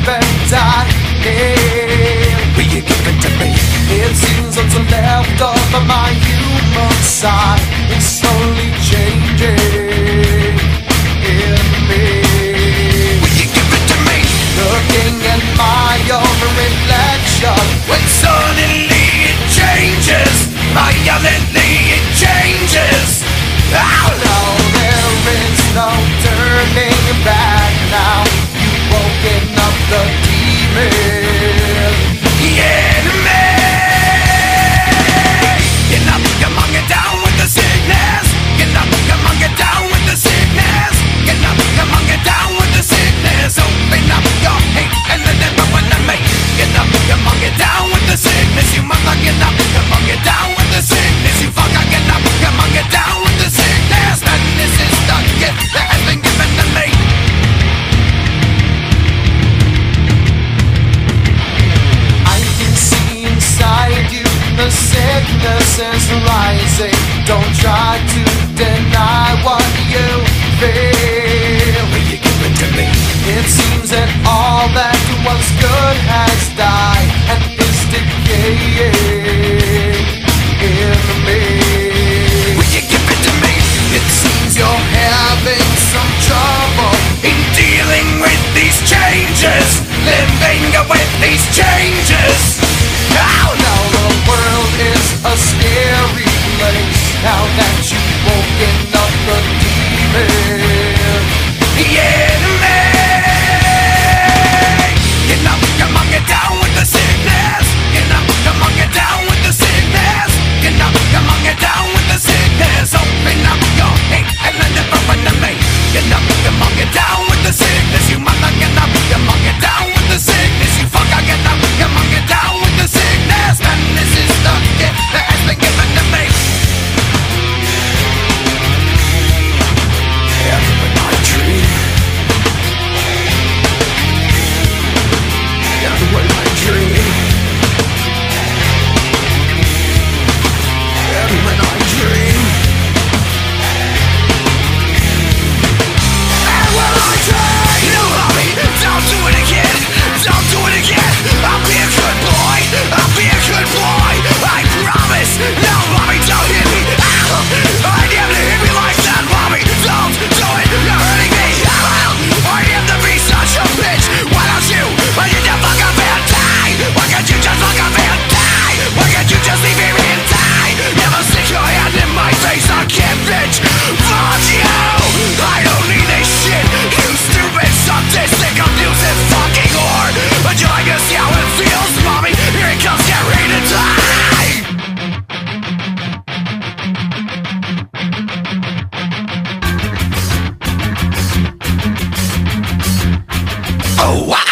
serpentine. Will you give it to me? It seems what's left of my human side is slowly changing in me. Will you give it to me? Looking at my own reflection, when suddenly it changes, violently it changes. Oh no, there is no turning back now. You've woken up the demon in me. Get up, come on, get down with the sickness. Get up, come on, get down with the sickness. Get up, come on, get down with the sickness. Open up your hate and let everyone to me. Get up, come on, get down with the sickness. You mother, get up, come on, get down with the sickness. You fucker, get up, come on, get down with the sickness. And this is the gift that has been given to me. I can see inside you the sickness is rising. Don't try to deny what you feel. Will you give it to me? It seems that all that was good has died and is decaying in me. Will you give it to me? It seems you're having some trouble in dealing with these changes, living with these changes. Oh no, the world is a scary place now that you've woken up the demon in me. Get up, come on, get down with the sickness. Get up, come on, get down with the sickness. Get up, come on, get down with the sickness. Open up your hate and let it burn to me. Get up, come on, get down with the sickness. You mother, get up, come on, get down with the sickness. You fucker, get up, come on, get down with the sickness. And this is the gift that has been given to me. Every night dream. Every night dream. Every night dream. And when I dream, you love me. Don't do it again. Don't do it again. I'll be a good boy. I'll be a good boy. I promise. No, mommy, don't hit me. I never hit me like that, mommy. Don't do it. You're hurting me. I am to be such a bitch. Why don't you? Why can't you fuck up and die? Why can't you just fuck up and die? Why can't you just leave me and die? Never stick your hand in my face. I can't bitch. Fuck you. I don't need this shit. You stupid, sadistic, abusive fucking whore. Would you like to see how it feels, mommy? Here it comes, get ready to die. Oh, wow.